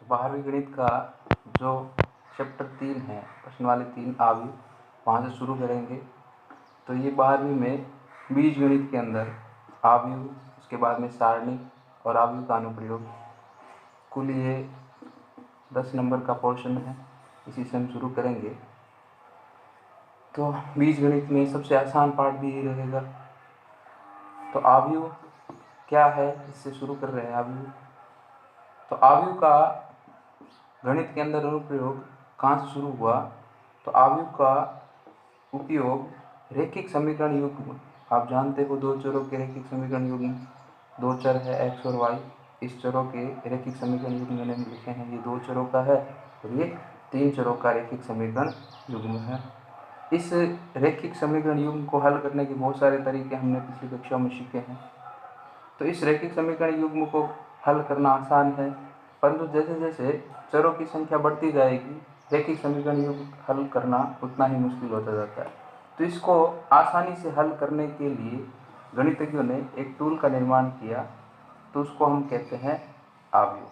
12वीं गणित का जो चैप्टर 3 है, प्रश्न वाले 3 अवयव, वहाँ से शुरू करेंगे। तो ये 12वीं में बीजगणित के अंदर अवयव, उसके बाद में सारणी और अवयव का अनुप्रयोग, कुल ये 10 नंबर का पोर्शन है। इसी से हम शुरू करेंगे। तो बीजगणित में सबसे आसान पार्ट भी ये रहेगा। तो अवयव क्या है, इससे शुरू कर रहे हैं। अवयव, तो अवयव का गणित के अंदर अनुप्रयोग कहाँ से शुरू हुआ? तो अवयव का उपयोग रैखिक समीकरण युग्म, आप जानते हो 2 चरों के रैखिक समीकरण युग्म, 2 चर है x और y, इस चरों के रैखिक समीकरण युग्म मैंने लिखे हैं। ये 2 चरों का है और ये 3 चरों का रैखिक समीकरण युग्म है। इस रैखिक समीकरण युग्म को हल करने के बहुत सारे तरीके हमने पिछली कक्षा में सीखे हैं। तो इस रैखिक समीकरण युग्म को हल करना आसान है, परंतु जैसे जैसे चरों की संख्या बढ़ती जाएगी, रैखिक समीकरण युग्म हल करना उतना ही मुश्किल होता जाता है। तो इसको आसानी से हल करने के लिए गणितज्ञों ने एक टूल का निर्माण किया, तो उसको हम कहते हैं अवयव।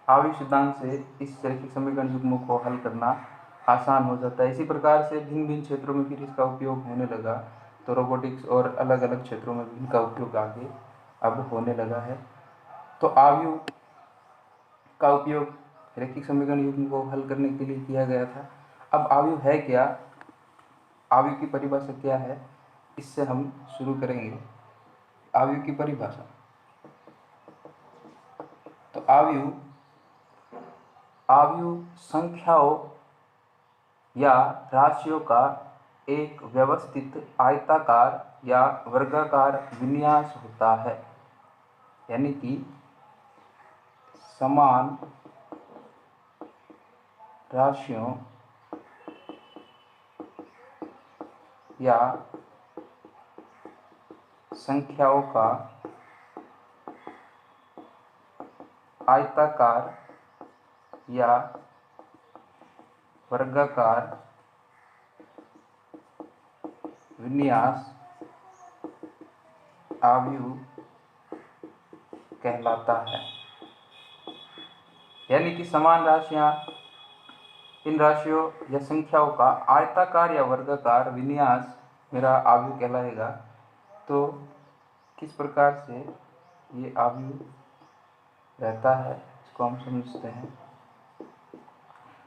अवयव सिद्धांत से इस रैखिक समीकरण युग्म को हल करना आसान हो जाता है। इसी प्रकार से भिन्न भिन्न क्षेत्रों में फिर इसका उपयोग होने लगा। तो रोबोटिक्स और अलग अलग क्षेत्रों में भी इनका उपयोग आगे अब होने लगा है। तो अवयव का उपयोग रैखिक समीकरण युग्म को हल करने के लिए किया गया था। अब अवयव है क्या, अवयव की परिभाषा क्या है, इससे हम शुरू करेंगे। अवयव की परिभाषा, तो अवयव संख्याओं या राशियों का एक व्यवस्थित आयताकार या वर्गाकार विन्यास होता है, यानी कि समान राशियों या संख्याओं का आयताकार या वर्गाकार विन्यास अवयव कहलाता है। यानी कि समान राशियां, इन राशियों या संख्याओं का आयताकार या वर्गाकार विन्यास मेरा अवयव कहलाएगा। तो किस प्रकार से ये अवयव रहता है, इसको हम समझते हैं।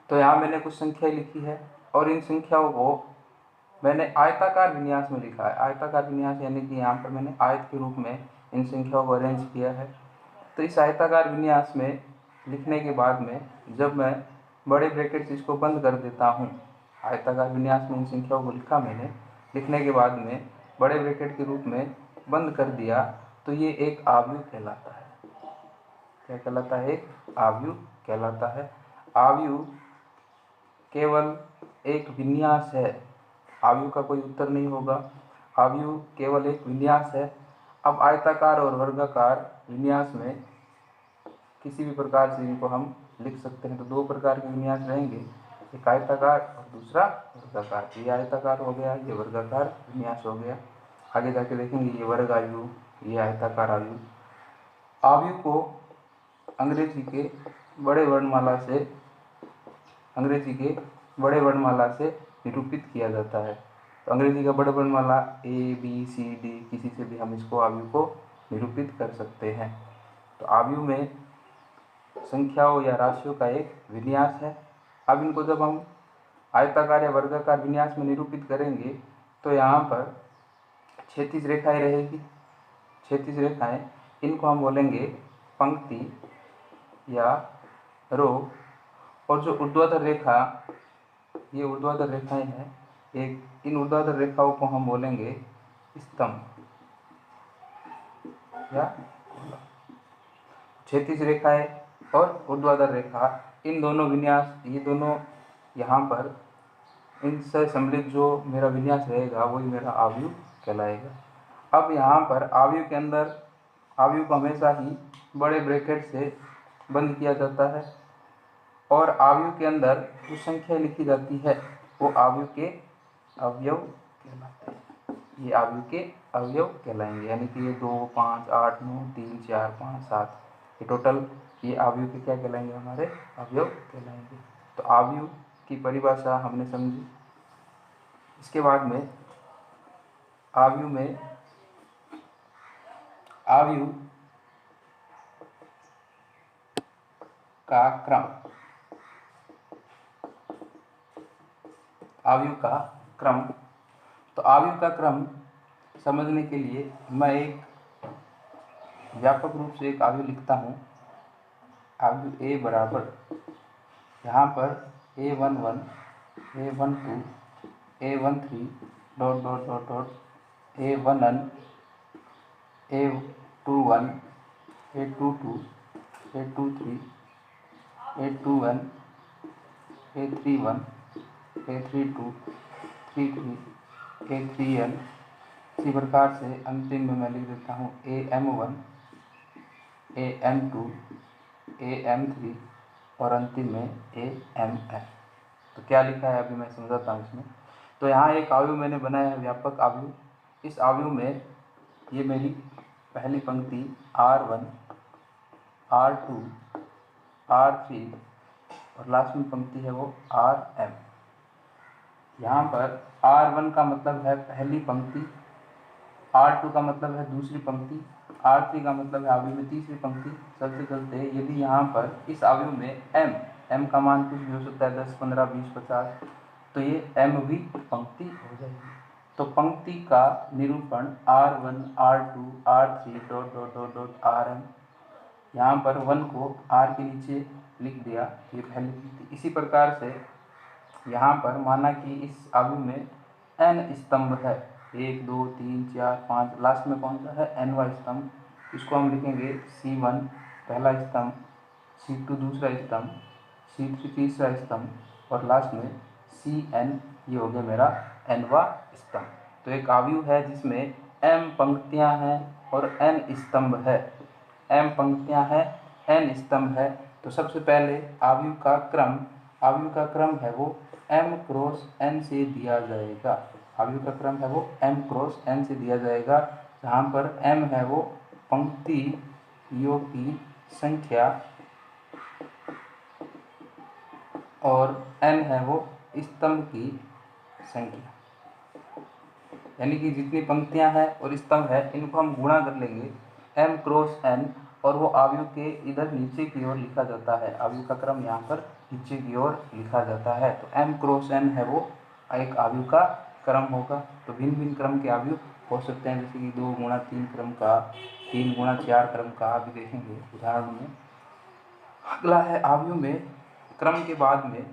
तो यहाँ मैंने कुछ संख्याएं लिखी है और इन संख्याओं को मैंने आयताकार विन्यास में लिखा है। आयताकार विन्यास यानी कि यहाँ पर मैंने आयत के रूप में इन संख्याओं को अरेंज किया है। तो इस आयताकार विन्यास में लिखने के बाद में जब मैं बड़े ब्रैकेट से इसको बंद कर देता हूँ, आयताकार विन्यास में इन संख्याओं को लिखा मैंने, लिखने के बाद में बड़े ब्रैकेट के रूप में बंद कर दिया, तो ये एक अवयव कहलाता है। क्या कहलाता है? एक अवयव कहलाता है। अवयव केवल एक विन्यास है, अवयव का कोई उत्तर नहीं होगा। अवयव केवल एक विन्यास है। अब आयताकार और वर्गाकार विन्यास में किसी भी प्रकार से इनको हम लिख सकते हैं। तो 2 प्रकार के विन्यास रहेंगे, एक आयताकार और दूसरा वर्गाकार। ये आयताकार हो गया, ये वर्गाकार विन्यास हो गया। आगे जाके देखेंगे ये वर्ग अवयव, ये आयताकार अवयव। अवयव को अंग्रेजी के बड़े वर्णमाला से निरूपित किया जाता है। तो अंग्रेजी का बड़ा वर्णमाला ABCD, किसी से भी हम इसको अवयव को निरूपित कर सकते हैं। तो अवयव में संख्याओं या राशियों का एक विन्यास है। अब इनको जब हम आयताकार या वर्गाकार विन्यास में निरूपित करेंगे, तो यहाँ पर क्षैतिज रेखाएं रहेगी। क्षैतिज रेखाएं, इनको हम बोलेंगे पंक्ति या रो, और जो ऊर्ध्वाधर रेखा, ये ऊर्ध्वाधर रेखाएं हैं, एक इन ऊर्ध्वाधर रेखाओं को हम बोलेंगे स्तंभ या क्षैतिज रेखाएं और ऊर्ध्वाधर रेखा, इन दोनों विन्यास, ये दोनों यहाँ पर इनसे सम्मिलित जो मेरा विन्यास रहेगा वही मेरा अवयव कहलाएगा। अब यहाँ पर अवयव के अंदर अवयव को हमेशा ही बड़े ब्रैकेट से बंद किया जाता है, और अवयव के अंदर जो संख्या लिखी जाती है वो अवयव के अवयव कहलाते हैं। ये अवयव के अवयव कहलाएंगे, यानी कि ये 2, 5, 8, 9, 3, 4, 5, 7, ये टोटल ये आव्यूह के क्या कहलाएंगे, हमारे अवयव कहलाएंगे। तो आव्यूह की परिभाषा हमने समझी। इसके बाद में आव्यूह का क्रम, आव्यूह का क्रम। तो आव्यूह का क्रम समझने के लिए मैं एक व्यापक रूप से एक आव्यूह लिखता हूँ। आव्यूह ए बराबर, यहाँ पर A11, A12, A13 dot dot dot dot A1n, A21, A22, A23, A2n, A31, A32, 33, A3n। इसी प्रकार से अंतिम में मैं लिख देता हूँ AM1, AM2, AM3 और अंतिम में AMN। तो क्या लिखा है अभी मैं समझाता हूँ इसमें। तो यहाँ एक आव्यूह मैंने बनाया है, व्यापक आव्यूह। इस आव्यूह में ये मेरी पहली पंक्ति R1, R2, R3 और लास्ट में पंक्ति है वो RM। यहाँ पर R1 का मतलब है पहली पंक्ति, R2 का मतलब है दूसरी पंक्ति, R3 का मतलब है आव्यूह में तीसरी पंक्ति। चलते चलते यदि यहाँ पर इस आव्यूह में M का मान कुछ भी हो सकता है, 10, 15, 20, 50, तो ये MV पंक्ति हो जाएगी। तो पंक्ति का निरूपण R1, R2, R3 dot dot dot dot RM। यहाँ पर 1 को R के नीचे लिख दिया, ये पहली पंक्ति। इसी प्रकार से यहाँ पर माना कि इस आव्यूह में N स्तंभ है, 1, 2, 3, 4, 5, लास्ट में कौन सा है, Nवां स्तंभ। इसको हम लिखेंगे C1 पहला स्तंभ, C2 दूसरा स्तंभ, C3 तीसरा स्तंभ और लास्ट में CN, ये हो गया मेरा Nवां स्तंभ। तो एक आव्यूह है जिसमें M पंक्तियां हैं और N स्तंभ है। M पंक्तियां हैं, N स्तंभ है। तो सबसे पहले आव्यूह का क्रम है वो M क्रॉस N से दिया जाएगा। आव्यूह का क्रम है वो M क्रॉस N से दिया जाएगा, जहाँ पर M है वो पंक्तियों की संख्या और N है वो स्तंभ की संख्या। यानी कि जितनी पंक्तियां हैं और स्तंभ है, इनको हम गुणा कर लेंगे M क्रॉस N, और वो आव्यूह के इधर नीचे की ओर लिखा जाता है। आव्यूह का क्रम यहाँ पर नीचे की ओर लिखा जाता है। तो M क्रॉस N है वो एक आव्यूह का क्रम होगा। तो भिन्न भिन्न क्रम के आव्यूह हो सकते हैं, जैसे कि 2 गुणा 3 क्रम का, 3 गुणा 4 क्रम का, अभी देखेंगे उदाहरण में। अगला है आव्यूह में क्रम के बाद में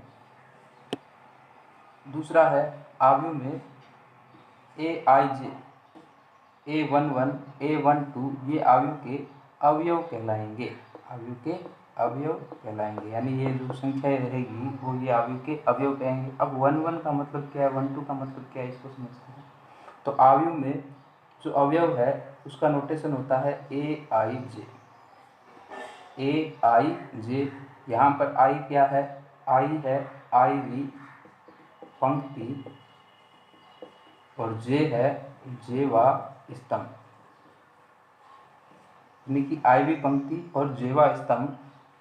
दूसरा है आव्यूह में AIJ, A11, A12, ये आव्यूह के अवयव कहलाएंगे। आव्यूह के अवयव कहलाएंगे, यानी ये जो संख्याएं रहेगी वो ये आव्यूह के अवयव कहेंगे। अब 11 का मतलब क्या है, 12 का मतलब क्या है, इसको समझते हैं। तो आव्यूह में जो अवयव है उसका नोटेशन होता है AIJ। AIJ, यहाँ पर I क्या है, I है IV पंक्ति और J है जेवा स्तंभ। यानी कि IV पंक्ति और जेवा स्तंभ,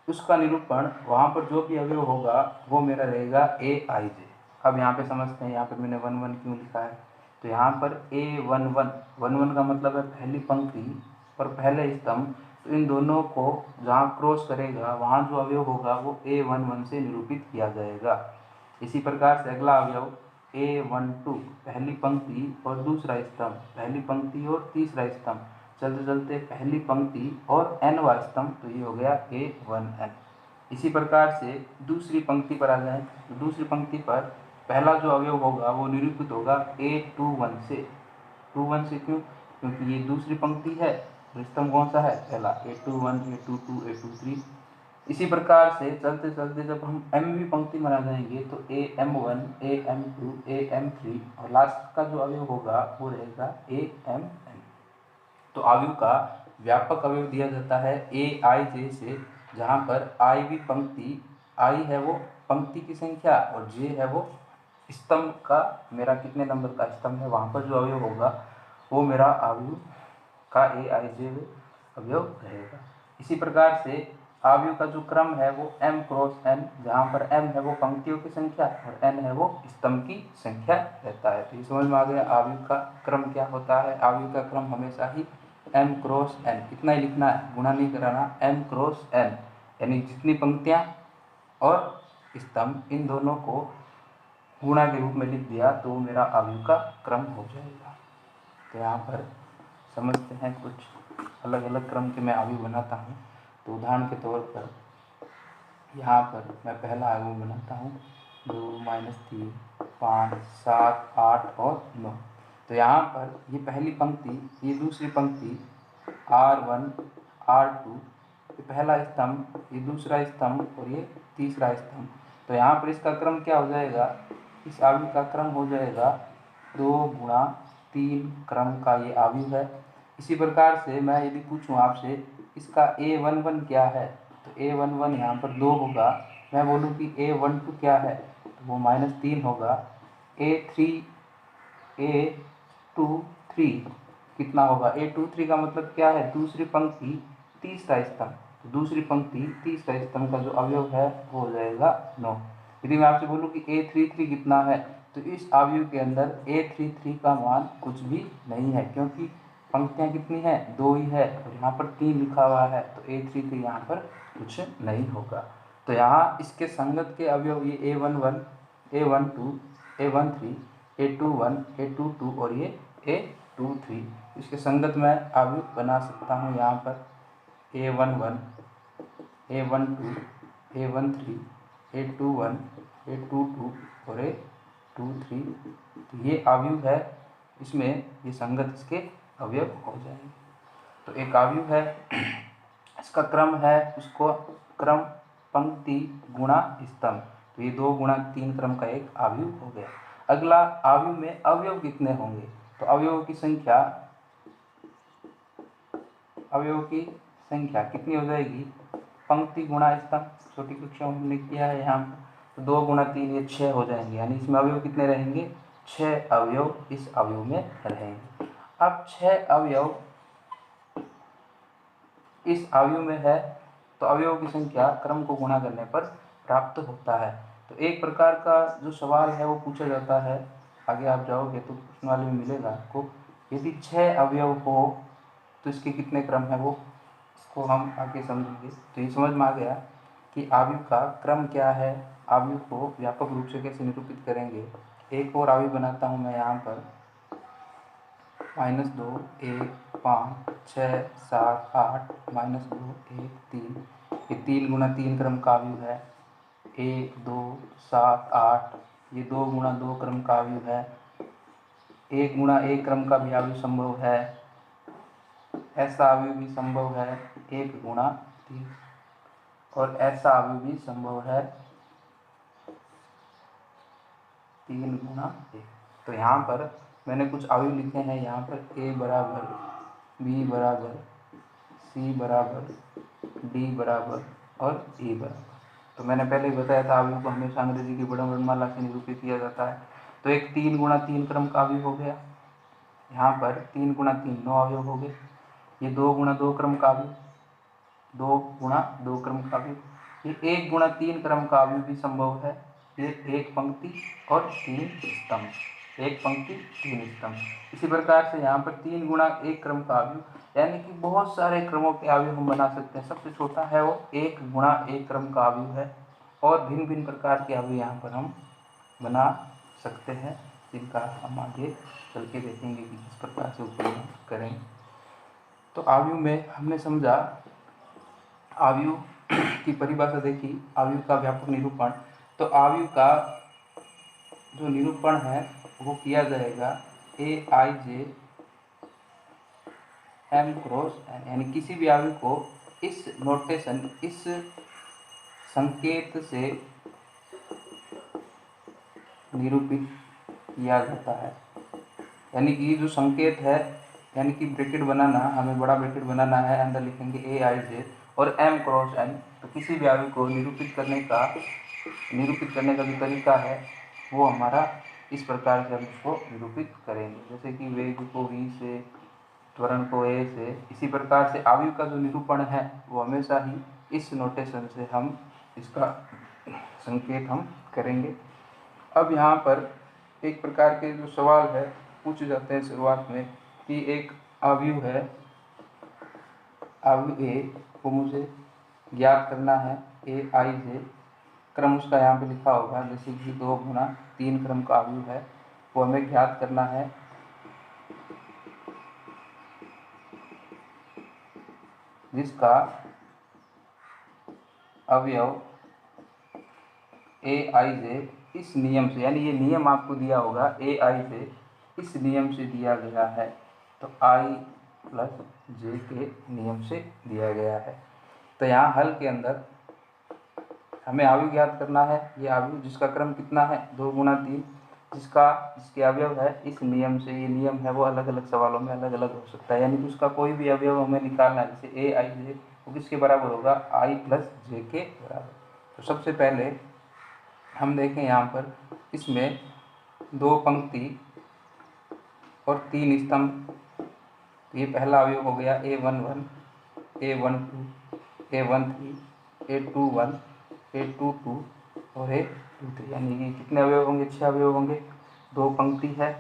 उसका निरूपण वहाँ पर जो भी अवयव होगा वो मेरा रहेगा AIJ। अब यहाँ पे समझते हैं, यहाँ पर मैंने 11 क्यों लिखा है। तो यहाँ पर A11 का मतलब है पहली पंक्ति और पहले स्तंभ। तो इन दोनों को जहाँ क्रॉस करेगा वहाँ जो अवयव होगा वो A11 से निरूपित किया जाएगा। इसी प्रकार से अगला अवयव A12, पहली पंक्ति और दूसरा स्तंभ, पहली पंक्ति और तीसरा स्तंभ। चलते चलते पहली पंक्ति और Nवां स्तंभ, तो ये हो गया A1N। इसी प्रकार से दूसरी पंक्ति पर आ जाए, तो दूसरी पंक्ति पर पहला जो अवयव होगा वो निरूपित होगा A21 से। 21 से क्यों, क्योंकि ये दूसरी पंक्ति है, तो स्तंभ कौन सा है, पहला, A21, A22, A23। इसी प्रकार से चलते चलते जब हम MV पंक्ति में आ जाएंगे तो AM1, AM2, AM3 और लास्ट का जो अवयव होगा वो रहेगा AMN। तो आव्यूह का व्यापक अवयव दिया जाता है AIJ से, जहाँ पर IV पंक्ति, I है वो पंक्ति की संख्या और J है वो स्तंभ का, मेरा कितने नंबर का स्तंभ है, वहाँ पर जो अवयव होगा वो मेरा आव्यूह का AIJ अवयव रहेगा। इसी प्रकार से आव्यूह का जो क्रम है वो m क्रॉस n, जहाँ पर m है वो पंक्तियों की संख्या और n है वो स्तंभ की संख्या रहता है। तो ये समझ में आ गया आव्यूह का क्रम क्या होता है। आव्यूह का क्रम हमेशा ही m क्रॉस n, इतना ही लिखना है, गुणा नहीं कराना, m क्रॉस n, यानी जितनी पंक्तियाँ और स्तंभ इन दोनों को गुणा के रूप में लिख दिया तो मेरा आव्यूह का क्रम हो जाएगा। तो यहाँ पर समझते हैं कुछ अलग अलग क्रम के मैं आव्यूह बनाता हूँ। तो उदाहरण के तौर पर यहाँ पर मैं पहला आव्यूह बनाता हूँ 2 - 3 5 7 8 और 9। तो यहाँ पर ये पहली पंक्ति, ये दूसरी पंक्ति, R1 R2, ये पहला स्तंभ, ये दूसरा स्तंभ और ये तीसरा स्तंभ। तो यहाँ पर इसका क्रम क्या हो जाएगा, इस आव्यूह का क्रम हो जाएगा 2 गुणा 3 क्रम का ये आव्यूह है। इसी प्रकार से मैं यदि पूछूं आपसे इसका A11 क्या है, तो A11 यहाँ पर 2 होगा। मैं बोलूँ कि A12 क्या है, तो वो -3 होगा। A23 कितना होगा, A23 का मतलब क्या है, दूसरी पंक्ति तीसरा स्तंभ, दूसरी पंक्ति तीसरा स्तंभ का जो अवयव है वो हो जाएगा 9। यदि मैं आपसे बोलूँ कि A33 कितना है, तो इस आव्यूह के अंदर A33 का मान कुछ भी नहीं है, क्योंकि पंक्तियाँ कितनी हैं, 2 ही है और यहाँ पर 3 लिखा हुआ है, तो A33 यहाँ पर कुछ नहीं होगा। तो यहाँ इसके संगत के अवयव ये A11, A12, A13, A21, A22 और ये A23, इसके संगत मैं आव्यूह बना सकता हूँ। यहाँ पर A11, A12, A13, A21, A22 और A23, तो ये आव्यूह है, इसमें ये संगत इसके अवयव हो जाएंगे। तो एक आव्यूह है, इसका क्रम है, उसको क्रम पंक्ति गुणा स्तंभ, तो ये 2 गुणा 3 क्रम का एक आव्यूह हो गया। अगला आव्यूह में अवयव कितने होंगे, तो अवयवों की संख्या, अवयवों की संख्या कितनी हो जाएगी, पंक्ति गुणा स्तंभ, छोटी कक्षा में हमने किया है यहाँ पर, तो 2 गुणा 3 ये 6 हो जाएंगे, यानी इसमें अवयव कितने रहेंगे, 6 अवयव इस अवयव में रहेंगे। अब 6 अवयव इस आव्यूह में है, तो अवयवों की संख्या क्रम को गुणा करने पर प्राप्त होता है। तो एक प्रकार का जो सवाल है वो पूछा जाता है, आगे आप जाओगे तो प्रश्नावली में मिलेगा आपको, यदि 6 अवयव हो तो इसके कितने क्रम है, वो इसको हम आगे समझेंगे। तो ये समझ में आ गया कि आव्यूह का क्रम क्या है, आव्यूह को व्यापक रूप से कैसे निरूपित करेंगे। एक और आव्यूह बनाता हूँ मैं यहाँ पर -2 1 5 6 7 8 -2 1 3, ये 3 गुणा 3 क्रम का आव्यूह है। 1 2 7 8, ये 2 गुणा 2 क्रम का आव्यूह है। 1 गुणा 1 क्रम का भी आव्यूह संभव है, ऐसा आव्यूह भी संभव है 1 गुणा 3, और ऐसा आव्यूह भी संभव है 3 गुणा 1। तो यहाँ पर मैंने कुछ आव्यूह लिखे हैं, यहाँ पर A बराबर, B बराबर, C बराबर, D बराबर और E बराबर। तो मैंने पहले ही बताया था आव्यूह को हमेशा अंग्रेजी की वर्णमाला से निरूपित किया जाता है। तो एक 3 गुणा 3 क्रम का आव्यूह हो गया, यहाँ पर 3 गुणा 3 9 अवयव हो गए। ये 2 गुणा 2 क्रम का आव्यूह, 2 गुणा 2 क्रम का आव्यूह, ये 1 गुणा 3 क्रम का आव्यूह भी संभव है, ये 1 पंक्ति और 3 स्तंभ, 1 पंक्ति 3 स्तंभ। इसी प्रकार से यहाँ पर 3 गुणा 1 क्रम का आव्यूह, यानी कि बहुत सारे क्रमों के आव्यूह हम बना सकते हैं। सबसे छोटा है वो 1 गुणा 1 क्रम का आव्यूह है, और भिन्न भिन्न प्रकार के आव्यूह यहाँ पर हम बना सकते हैं, जिनका हम आगे चल के देखेंगे कि किस प्रकार से उपयोग करेंगे। तो आव्यूह में हमने समझा, आव्यूह की परिभाषा देखी, आव्यूह का व्यापक निरूपण। तो आव्यूह का जो निरूपण है वो किया जाएगा AIJ M क्रॉस N, यानी किसी भी आव्यूह को इस नोटेशन, इस संकेत से निरूपित किया जाता है। यानी कि जो संकेत है, यानी कि ब्रैकेट बनाना, हमें बड़ा ब्रैकेट बनाना है, अंदर लिखेंगे AIJ और M क्रॉस N। तो किसी भी आव्यूह को निरूपित करने का जो तरीका है वो हमारा इस प्रकार से हम इसको निरूपित करेंगे, जैसे कि वेग को V से, त्वरण को A से। इसी प्रकार से आव्यूह का जो निरूपण है वो हमेशा ही इस नोटेशन से हम इसका संकेत हम करेंगे। अब यहाँ पर एक प्रकार के जो सवाल है पूछे जाते हैं शुरुआत में कि एक अवयव है, अवयव ए को मुझे ज्ञात करना है, ए आई जे, क्रम उसका यहाँ पे लिखा होगा, जैसे कि 2 गुना 3 क्रम का अवयव है, वो हमें ज्ञात करना है। जिसका अवयव ए आई जे इस नियम से, यानी ये नियम आपको दिया होगा, ए आई जे इस नियम से दिया गया है, तो आई प्लस जे के नियम से दिया गया है। तो यहाँ हल के अंदर हमें अवयव ज्ञात करना है। ये अवयव जिसका क्रम कितना है, 2 गुना 3, जिसके अवयव है इस नियम से, ये नियम है वो अलग अलग सवालों में अलग अलग हो सकता है, यानी कि उसका कोई भी अवयव हमें निकालना है, जैसे ए आई जे, वो किसके बराबर होगा, आई प्लस जे के बराबर। तो सबसे पहले हम देखें यहाँ पर, इसमें 2 पंक्ति और 3 स्तंभ, तो ये पहला अवयव हो गया A11, A12, A13, A21, A22 और A23, यानी कि कितने अवयव होंगे, 6 अवयव होंगे। 2 पंक्ति है,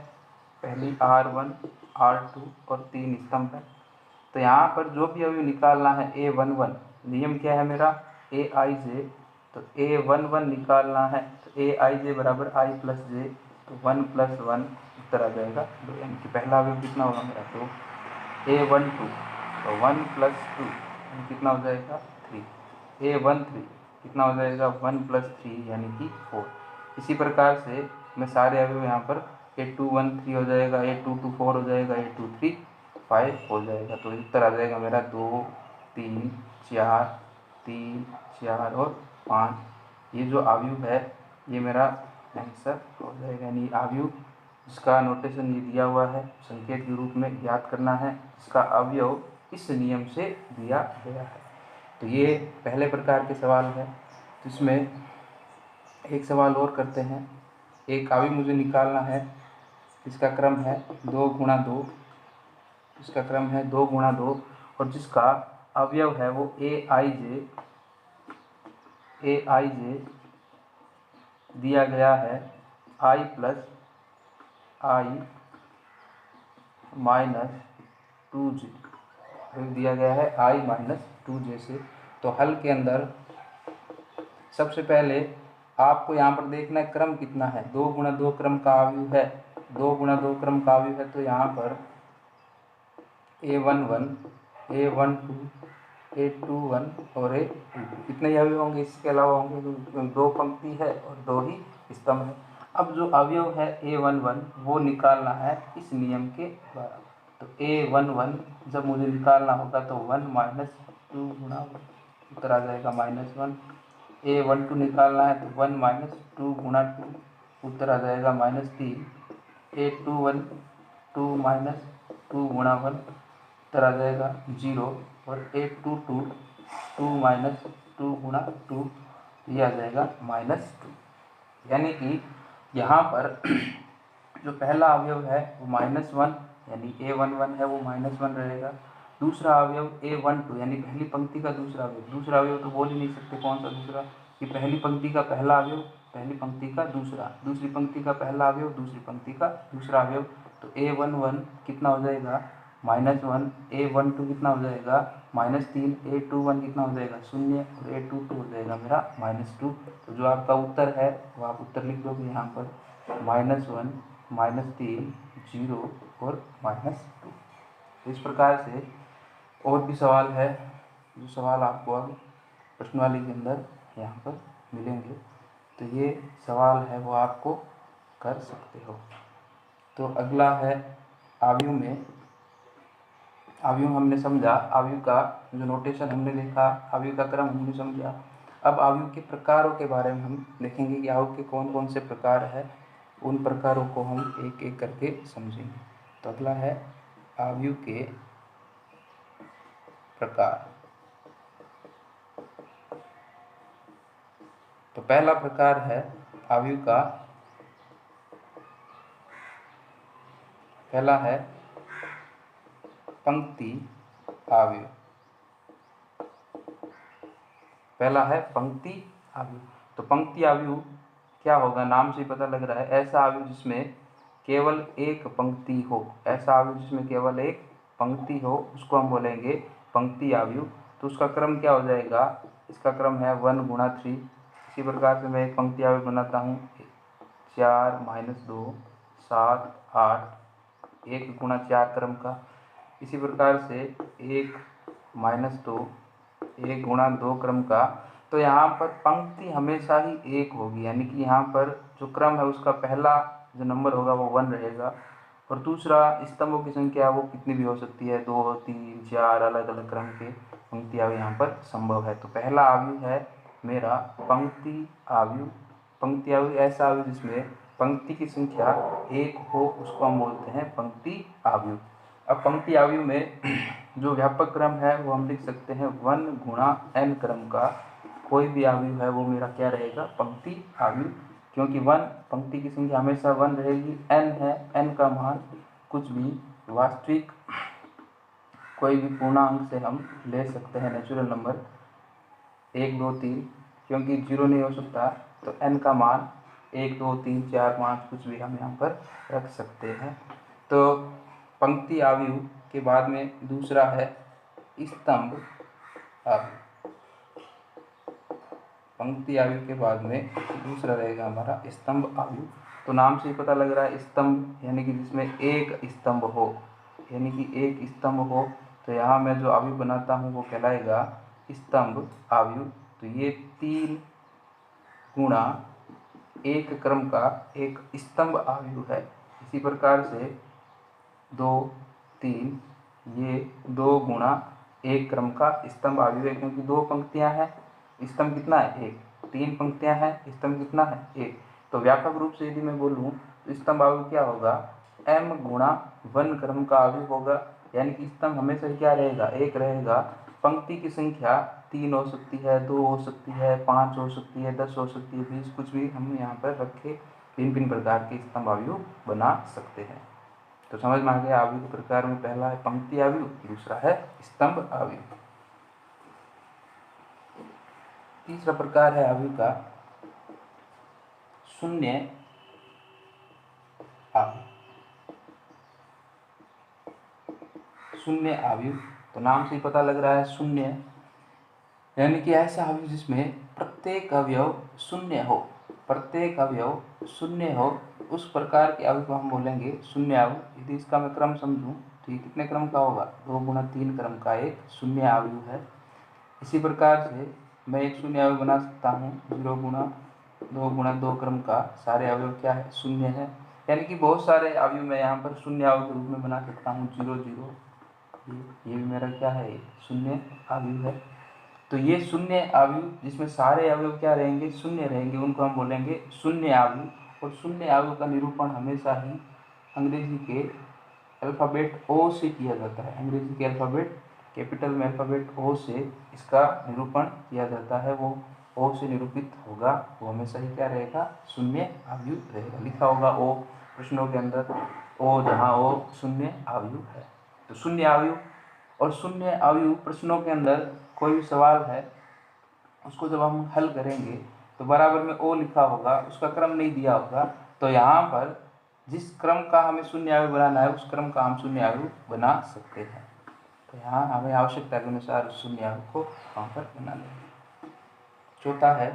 पहली R1, R2 और 3 स्तंभ है। तो यहाँ पर जो भी अवयव निकालना है, A11, नियम क्या है मेरा, ए आई जे, तो A11 निकालना है, तो ए आई जे बराबर आई प्लस जे, तो 1 + 1 उत्तर आ जाएगा 2, यानी कि पहला अवयव कितना होगा मेरा, तो A12, तो 1 + 2 कितना हो जाएगा 3, A13 कितना हो जाएगा 1 + 3 यानी कि 4। इसी प्रकार से मैं सारे अवयव यहाँ पर A21 3 हो जाएगा, A22 4 हो जाएगा, A23 5 हो जाएगा, तो उत्तर आ जाएगा मेरा 2 3 4 3 4 और 5। ये जो अवयव है ये मेरा आंसर हो जाएगा, यानी अवयव जिसका नोटेशन ये दिया हुआ है संकेत के रूप में ज्ञात करना है, इसका अवयव इस नियम से दिया गया है। तो ये पहले प्रकार के सवाल है। तो इसमें एक सवाल और करते हैं। एक अवयव मुझे निकालना है, इसका क्रम है 2 गुना 2, इसका क्रम है 2 गुना 2 और जिसका अवयव है वो ए आई जे दिया गया है आई प्लस आई माइनस 2जे, दिया गया है आई माइनस 2जे से। तो हल के अंदर सबसे पहले आपको यहाँ पर देखना है क्रम कितना है, 2 गुना 2 क्रम का अवयव है, 2 गुना 2 क्रम का अवयव है, तो यहाँ पर A11, A12, A21 और A22 कितने अवयव होंगे, इसके अलावा होंगे 2 पंक्ति है और 2 ही स्तंभ है। अब जो अवयव है A11 वो निकालना है इस नियम के द्वारा। तो A11 जब मुझे निकालना होगा तो 1 - 2 गुना उत्तर आ जाएगा -1। A12 निकालना है तो 1 - 2 गुना 2 उत्तर आ जाएगा -3। A21 2 - 2 गुना 1 उत्तर आ जाएगा 0 और A22 2 - 2 गुना 2 ये आ जाएगा -2। यानी कि यहाँ पर जो पहला अवयव है वो -1 यानी A11 है वो -1 रहेगा। दूसरा अवयव A12 यानी पहली पंक्ति का दूसरा अवयव तो बोल ही नहीं सकते कौन सा दूसरा, कि पहली पंक्ति का पहला अवयव, पहली पंक्ति का दूसरा, दूसरी पंक्ति का पहला अवयव, दूसरी पंक्ति का दूसरा अवयव। तो A11 कितना हो जाएगा -1, A12 कितना हो जाएगा -3, A21 कितना हो जाएगा 0 और A22 हो जाएगा मेरा -2। तो जो आपका उत्तर है वो आप उत्तर लिख दोगे यहाँ पर -1, -3, 0 और -2। तो इस प्रकार से और भी सवाल है, जो सवाल आपको अब प्रश्नावली के अंदर यहाँ पर मिलेंगे, तो ये सवाल है वो आपको कर सकते हो। तो अगला है अवयव में, अवयव हमने समझा, अवयव का जो नोटेशन हमने देखा, अवयव का क्रम हमने समझा। अब अवयव के प्रकारों के बारे में हम देखेंगे कि अवयव के कौन कौन से प्रकार है, उन प्रकारों को हम एक एक करके समझेंगे। तो अगला है अवयव के प्रकार। तो पहला प्रकार है अवयव का, पहला है पंक्ति अवयव। पहला है पंक्ति आव्यूह। तो पंक्ति आव्यूह क्या होगा, नाम से ही पता लग रहा है, ऐसा आव्यूह जिसमें केवल एक पंक्ति हो। ऐसा आव्यूह जिसमें केवल एक पंक्ति हो उसको हम बोलेंगे पंक्ति आव्यूह। तो उसका क्रम क्या हो जाएगा, इसका क्रम है 1 गुणा 3। इसी प्रकार से मैं एक पंक्ति आव्यूह बनाता हूँ, 4 - 2 7 8, 1 गुणा 4 क्रम का। इसी प्रकार से 1 - 2 1 गुणा 2 क्रम का। तो यहाँ पर पंक्ति हमेशा ही एक होगी, यानी कि यहाँ पर जो क्रम है उसका पहला जो नंबर होगा वो 1 रहेगा, और दूसरा स्तंभों की संख्या वो कितनी भी हो सकती है, 2 3 4 अलग अलग क्रम के पंक्ति आव्यूह यहाँ पर संभव है। तो पहला आव्यूह है मेरा पंक्ति आव्यूह। पंक्ति आव्यूह ऐसा आव्यूह जिसमें पंक्ति की संख्या एक हो उसको हम बोलते हैं पंक्ति आव्यूह। अब पंक्ति आव्यूह में जो व्यापक क्रम है वो हम लिख सकते हैं 1 गुणा n क्रम का कोई भी आव्यूह है वो मेरा क्या रहेगा, पंक्ति आव्यूह। क्योंकि 1 पंक्ति की संख्या हमेशा 1 रहेगी, n है, n का मान कुछ भी वास्तविक कोई भी पूर्णांक से हम ले सकते हैं, नेचुरल नंबर 1 2 3, क्योंकि 0 नहीं हो सकता। तो n का मान 1 2 3 4 5 कुछ भी हम यहाँ पर रख सकते हैं। तो पंक्ति आव्यूह के बाद में दूसरा है स्तंभ आव्यूह। पंक्ति आव्यूह के बाद में दूसरा रहेगा हमारा स्तंभ आव्यूह। तो नाम से ही पता लग रहा है स्तंभ यानी कि जिसमें एक स्तंभ हो, यानी कि एक स्तंभ हो। तो यहाँ मैं जो आव्यूह बनाता हूँ वो कहलाएगा स्तंभ आव्यूह। तो ये 3 गुणा 1 क्रम का एक स्तंभ आव्यूह है। इसी प्रकार से 2 3 ये 2 गुणा 1 क्रम का स्तंभ आव्यूह है, क्योंकि 2 पंक्तियां हैं, स्तंभ कितना है 1, 3 पंक्तियां हैं, स्तंभ कितना है 1। तो व्यापक रूप से यदि मैं बोलूँ तो स्तंभ आव्यूह क्या होगा, m गुणा 1 क्रम का आव्यूह होगा। यानी कि स्तंभ हमेशा क्या रहेगा, एक रहेगा। पंक्ति की संख्या 3 हो सकती है, 2 हो सकती है, 5 हो सकती है, 10 हो सकती है, 20, कुछ भी हम यहाँ पर रखे भिन्न भिन्न प्रकार के स्तंभ आव्यूह बना सकते हैं। तो समझ में आ गया आव्यूह के प्रकार में, पहला है पंक्ति आव्यूह, दूसरा है स्तंभ आव्यूह। तीसरा प्रकार है आव्यूह का शून्य आव्यूह। शून्य आव्यूह, तो नाम से ही पता लग रहा है शून्य, यानी कि ऐसा आव्यूह जिसमें प्रत्येक अवयव शून्य हो, प्रत्येक अवयव शून्य हो, उस प्रकार के आव्यूह को हम बोलेंगे शून्य आव्यूह। यदि इसका मैं क्रम समझूं तो ये कितने क्रम का होगा, 2 गुणा 3 क्रम का एक शून्य आव्यूह है। इसी प्रकार से मैं एक शून्य आव्यूह बना सकता हूँ 0 गुणा 2 गुणा 2 क्रम का, सारे अवयव क्या है, शून्य है। यानी कि बहुत सारे आव्यूह मैं यहाँ पर शून्य आव्यूह के रूप में बना सकता हूँ। 0 0 ये भी मेरा क्या है, शून्य आव्यूह है। तो ये शून्य आव्यूह जिसमें सारे अवयव क्या रहेंगे, शून्य रहेंगे, उनको हम बोलेंगे शून्य आव्यूह। और शून्य आव्यूह का निरूपण हमेशा ही अंग्रेजी के अल्फ़ाबेट ओ से किया जाता है। अंग्रेजी के अल्फ़ाबेट कैपिटल में अल्फ़ाबेट ओ से इसका निरूपण किया जाता है। वो ओ से निरूपित होगा, वो हमेशा ही क्या रहेगा, शून्य आव्यूह रहेगा। लिखा होगा ओ प्रश्नों के अंदर, ओ जहाँ ओ शून्य आव्यूह है। तो शून्य आव्यूह और शून्य आव्यूह प्रश्नों के अंदर कोई भी सवाल है उसको जब हम हल करेंगे तो बराबर में ओ लिखा होगा, उसका क्रम नहीं दिया होगा। तो यहाँ पर जिस क्रम का हमें शून्य आव्यूह बनाना है उस क्रम का हम शून्य आव्यूह बना सकते हैं। तो यहाँ हमें आवश्यकता के अनुसार शून्य आव्यूह को वहाँ पर बना लेंगे। चौथा है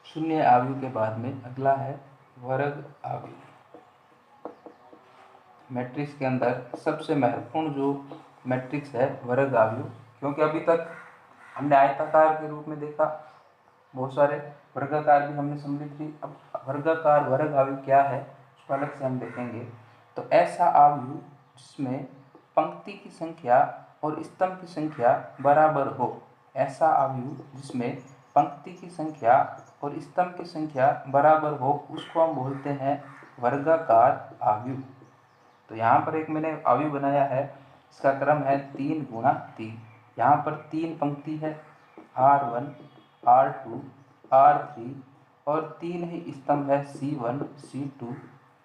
शून्य आव्यूह के बाद में अगला है वर्ग आव्यूह। मैट्रिक्स के अंदर सबसे महत्वपूर्ण जो मैट्रिक्स है वर्ग आव्यूह, क्योंकि अभी तक हमने आयताकार के रूप में देखा, बहुत सारे वर्गाकार भी हमने सम्मिलित की। अब वर्गाकार वर्ग आव्यूह क्या है उसको अलग से हम देखेंगे। तो ऐसा आव्यूह जिसमें पंक्ति की संख्या और स्तंभ की संख्या बराबर हो, ऐसा आव्यूह जिसमें पंक्ति की संख्या और स्तंभ की संख्या बराबर हो उसको हम बोलते हैं वर्गाकार आव्यूह। तो यहाँ पर एक मैंने आव्यूह बनाया है, इसका क्रम है 3 गुणा 3। यहाँ पर 3 पंक्ति है, R1 R2 R3, और 3 ही स्तंभ है, C1 C2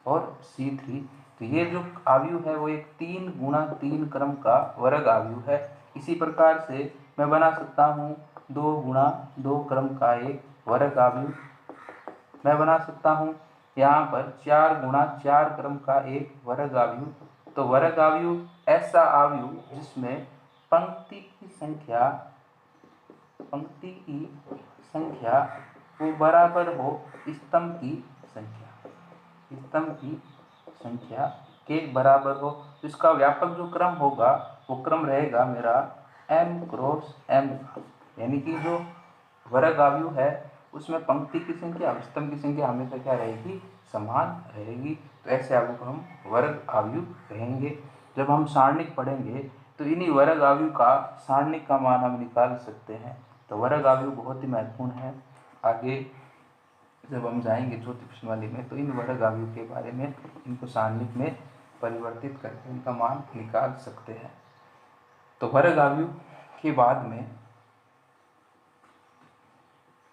और C3। तो ये जो आव्यूह है वो एक 3 गुणा 3 क्रम का वर्ग आव्यूह है। इसी प्रकार से मैं बना सकता हूँ 2 गुणा 2 क्रम का एक वर्ग अवयव। मैं बना सकता हूँ यहाँ पर 4 गुणा 4 क्रम का एक वर्ग अवयव। तो वर्ग अवयव ऐसा अवयव जिसमें पंक्ति की संख्या वो बराबर हो स्तंभ की संख्या के बराबर हो। इसका व्यापक जो क्रम होगा वो क्रम रहेगा मेरा m क्रॉस m का, यानी कि जो वर्ग अवयव है उसमें पंक्ति की संख्या और स्तंभ की संख्या हमेशा क्या रहेगी, समान रहेगी। तो ऐसे अवयव को हम वर्ग अवयव कहेंगे। जब हम सारणिक पढ़ेंगे तो इन्हीं वर्ग अवयव का सारणिक का मान हम निकाल सकते हैं। तो वर्ग अवयव बहुत ही महत्वपूर्ण है। आगे जब हम जाएंगे चौथी प्रश्नावली में तो इन वर्ग अवयव के बारे में इनको सारणिक में परिवर्तित करके इनका मान निकाल सकते हैं। तो वर्ग अवयव के बाद में